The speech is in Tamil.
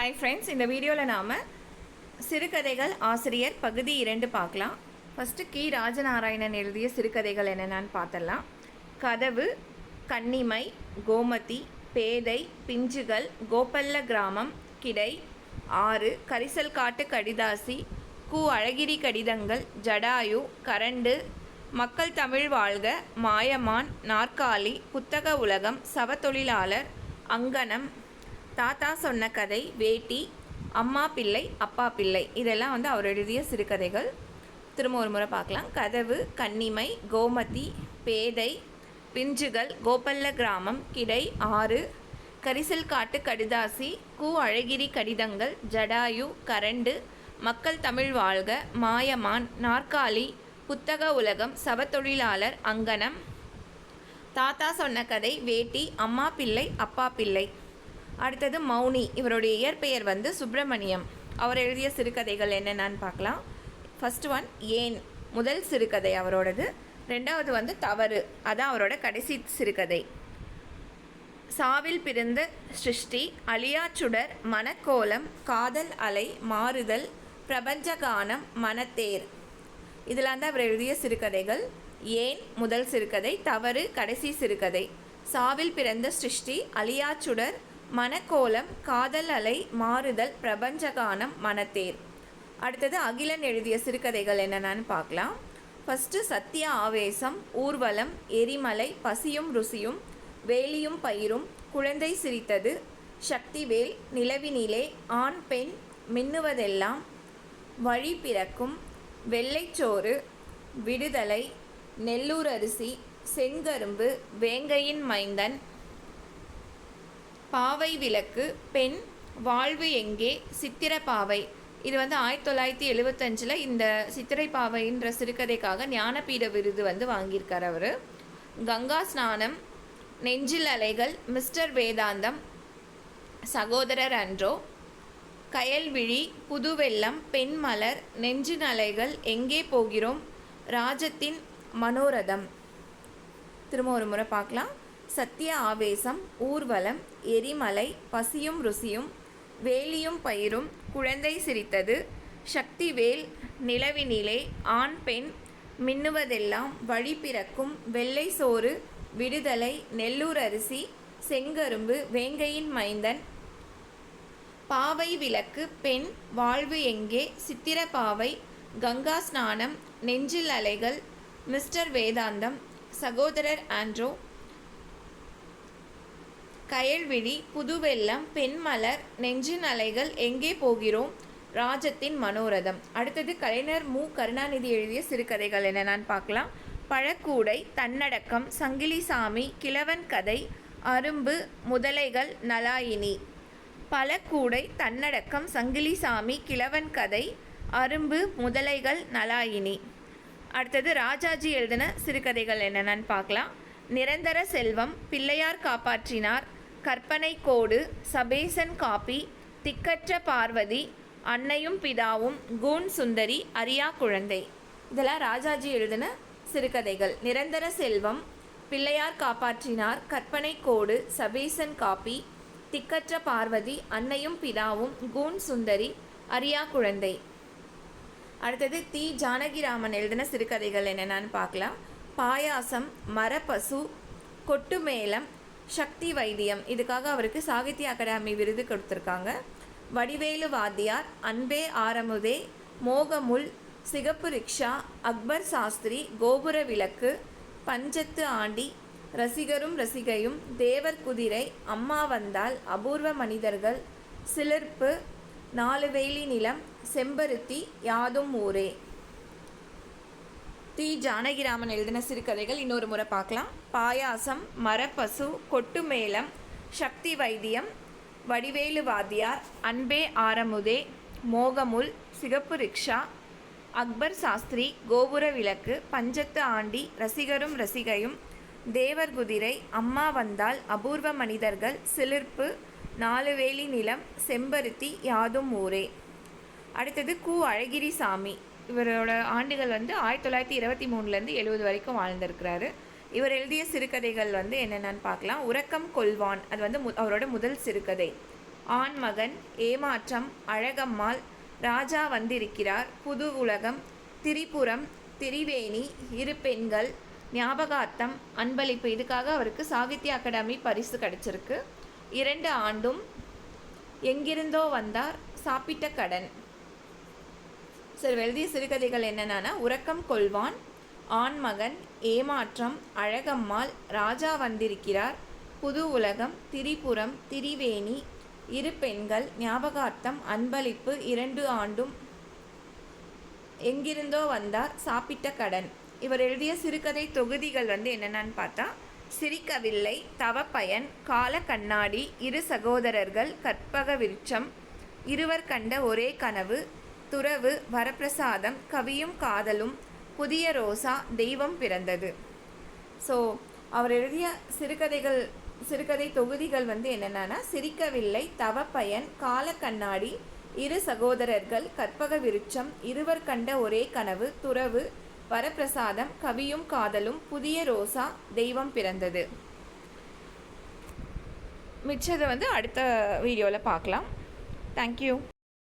ஹாய் ஃப்ரெண்ட்ஸ், இந்த வீடியோவில் நாம் சிறுகதைகள் ஆசிரியர் பகுதி 2 பார்க்கலாம். ஃபஸ்ட்டு கி ராஜநாராயணன் எழுதிய சிறுகதைகள் என்னென்னு பார்த்தலாம். கதவு, கன்னிமை, கோமதி, பேதை, பிஞ்சுகள், கோபல்ல கிராமம், கிடை, 6, கரிசல் காட்டு கடிதாசி, கு அழகிரி கடிதங்கள், ஜடாயு, கரண்டு, மக்கள் தமிழ் வாழ்க, மாயமான், நாற்காலி, புத்தக உலகம், சவத்தொழிலாளர், அங்கனம், தாத்தா சொன்ன கதை, வேட்டி, அம்மா பிள்ளை, அப்பா பிள்ளை, இதெல்லாம் அவர் எழுதிய சிறுகதைகள். திரும்ப ஒரு முறை பார்க்கலாம். கதவு, கன்னிமை, கோமதி, பேதை, பிஞ்சுகள், கோபல்ல கிராமம், கிடை, 6, கரிசல் காட்டு கடிதாசி, கு அழகிரி கடிதங்கள், ஜடாயு, கரண்டு, மக்கள் தமிழ் வாழ்க, மாயமான், நாற்காலி, புத்தக உலகம், சவத்தொழிலாளர், அங்கனம், தாத்தா சொன்ன கதை, வேட்டி, அம்மா பிள்ளை, அப்பா பிள்ளை. அடுத்தது மௌனி. இவருடைய இயற்பெயர் சுப்பிரமணியம். அவர் எழுதிய சிறுகதைகள் என்னென்னு பார்க்கலாம். ஃபஸ்ட் ஒன் ஏன், முதல் சிறுகதை அவரோடது. ரெண்டாவது தவறு, அதான் அவரோட கடைசி சிறுகதை. சாவில் பிறந்த சிருஷ்டி, அழியாச்சுடர், மனக்கோலம், காதல் அலை, மாறுதல், பிரபஞ்சகானம், மனத்தேர், இதெல்லாம் தான் அவர் எழுதிய சிறுகதைகள். ஏன் முதல் சிறுகதை, தவறு கடைசி சிறுகதை. சாவில் பிறந்த சிருஷ்டி, அழியாச்சுடர், மனக்கோலம், காதல் அலை, மாறுதல், பிரபஞ்சகானம், மனத்தேர். அடுத்தது அகிலன் எழுதிய சிறுகதைகள் என்னென்னு பார்க்கலாம். ஃபஸ்ட்டு சத்திய ஆவேசம், ஊர்வலம், எரிமலை, பசியும் ருசியும், வேலியும் பயிரும், குழந்தை சிரித்தது, சக்திவேல், நிலவினிலே, ஆண் பெண், மின்னுவதெல்லாம், வழி பிறக்கும், வெள்ளைச்சோறு, விடுதலை, நெல்லூர் அரிசி, செங்கரும்பு, வேங்கையின் மைந்தன், பாவை விளக்கு, பெண், வாழ்வு எங்கே, சித்திரப்பாவை. இது 1975 இந்த சித்திரைப்பாவைன்ற சிறுகதைக்காக ஞானபீட விருது வாங்கியிருக்கார் அவர். கங்கா ஸ்நானம், நெஞ்சில் அலைகள், மிஸ்டர் வேதாந்தம், சகோதரர் அன்றோ, கயல்விழி, புதுவெல்லம், பெண்மலர், நெஞ்சின் அலைகள், எங்கே போகிறோம், ராஜத்தின் மனோரதம். திரும்ப ஒரு முறை பார்க்கலாம். சத்திய ஆவேசம், ஊர்வலம், எரிமலை, பசியும் ருசியும், வேலியும் பயிரும், குழந்தை சிரித்தது, சக்திவேல், நிலவினிலே, ஆண் பெண், மின்னுவதெல்லாம், வழி பிறக்கும், வெள்ளை சோறு, விடுதலை, நெல்லூர் அரிசி, செங்கரும்பு, வேங்கையின் மைந்தன், பாவை விளக்கு, பெண், வாழ்வு எங்கே, சித்திரப்பாவை, கங்கா ஸ்நானம், நெஞ்சில் அலைகள், மிஸ்டர் வேதாந்தம், சகோதரர் ஆண்ட்ரோ, கயல்விழி, புதுவெல்லம், பெண்மலர், நெஞ்சின் அலைகள், எங்கே போகிறோம், ராஜத்தின் மனோரதம். அடுத்தது கலைஞர் மு கருணாநிதி எழுதிய சிறுகதைகள் என்னென்னு பார்க்கலாம். பழக்கூடை, தன்னடக்கம், சங்கிலிசாமி, கிழவன் கதை, அரும்பு, முதலைகள், நலாயினி. பழக்கூடை, தன்னடக்கம், சங்கிலிசாமி, கிழவன் கதை, அரும்பு, முதலைகள், நலாயினி. அடுத்தது ராஜாஜி எழுதின சிறுகதைகள் என்னென்னு பார்க்கலாம். நிரந்தர செல்வம், பிள்ளையார் காப்பாற்றினார், கற்பனை கோடு, சபேசன் காப்பி, திக்கற்ற பார்வதி, அன்னையும் பிதாவும், கூன் சுந்தரி, அரியா குழந்தை. இதெல்லாம் ராஜாஜி எழுதின சிறுகதைகள். நிரந்தர செல்வம், பிள்ளையார் காப்பாற்றினார், கற்பனை கோடு, சபேசன் காப்பி, திக்கற்ற பார்வதி, அன்னையும் பிதாவும், கூன் சுந்தரி, அரியா குழந்தை. அடுத்தது தி ஜானகிராமன் எழுதின சிறுகதைகள் என்னென்னு பார்க்கலாம். பாயாசம், மரப்பசு, கொட்டு மேளம், சக்தி வைத்தியம். இதுக்காக அவருக்கு சாகித்ய அகாடமி விருது கொடுத்துருக்காங்க. வடிவேலு வாத்தியார், அன்பே ஆரமுதே, மோகமுல், சிகப்பு ரிக்ஷா, அக்பர் சாஸ்திரி, கோபுர விளக்கு, பஞ்சத்து ஆண்டி, ரசிகரும் ரசிகையும், தேவர் குதிரை, அம்மா வந்தால், அபூர்வ மனிதர்கள், சிலிர்ப்பு, 4 வேலி நிலம், செம்பருத்தி, யாதும் ஊரே. தி ஜானகிராமன் எழுதின சிறுகதைகள் இன்னொரு முறை பார்க்கலாம். பாயாசம், மரப்பசு, கொட்டு மேளம், சக்தி வைத்தியம், வடிவேலு வாத்தியார், அன்பே ஆரமுதே, மோகமுல், சிகப்பு ரிக்ஷா, அக்பர் சாஸ்திரி, கோபுர விளக்கு, பஞ்சத்து ஆண்டி, ரசிகரும் ரசிகையும், தேவர் குதிரை, அம்மா வந்தால், அபூர்வ மனிதர்கள், சிலிர்ப்பு, 4 வேலி நிலம், செம்பருத்தி, யாதும் ஊரே. அடுத்தது கு அழகிரி சாமி. இவரோட ஆண்டுகள் 1923 70 வரைக்கும் வாழ்ந்திருக்கிறாரு. இவர் எழுதிய சிறுகதைகள் என்னென்னு பார்க்கலாம். உறக்கம் கொள்வான், அது அவரோட முதல் சிறுகதை. ஆண்மகன், ஏமாற்றம், அழகம்மாள், ராஜா வந்திருக்கிறார், புது உலகம், திரிபுரம், திரிவேணி, இரு பெண்கள், ஞாபகார்த்தம், அன்பளிப்பு. இதுக்காக அவருக்கு சாகித்ய அகாடமி பரிசு கிடச்சிருக்கு. 2 ஆண்டும், எங்கிருந்தோ வந்தார், சாப்பிட்ட கடன். எழுதிய சிறுகதைகள் என்னென்னா உறக்கம் கொள்வான், ஆண்மகன், ஏமாற்றம், அழகம்மாள், ராஜா வந்திருக்கிறார், புது உலகம், திரிபுரம், திரிவேணி, இரு பெண்கள், ஞாபகார்த்தம், அன்பளிப்பு, 2 ஆண்டும், எங்கிருந்தோ வந்தார், சாப்பிட்ட கடன். இவர் எழுதிய சிறுகதை தொகுதிகள் என்னென்னு பார்த்தா சிரிக்கவில்லை, தவப்பயன், கால கண்ணாடி, இரு சகோதரர்கள், கற்பக விருட்சம், இருவர் கண்ட ஒரே கனவு, துறவு, வரப்பிரசாதம், கவியும் காதலும், புதிய ரோசா, தெய்வம் பிறந்தது. அவர் எழுதிய சிறுகதை தொகுதிகள் என்னென்னா சிரிக்கவில்லை, தவப்பயன், கால கண்ணாடி, இரு சகோதரர்கள், கற்பக விருட்சம், இருவர் கண்ட ஒரே கனவு, துறவு, வரப்பிரசாதம், கவியும் காதலும், புதிய ரோசா, தெய்வம் பிறந்தது. மிச்சதை அடுத்த வீடியோவில் பார்க்கலாம். தேங்க்யூ.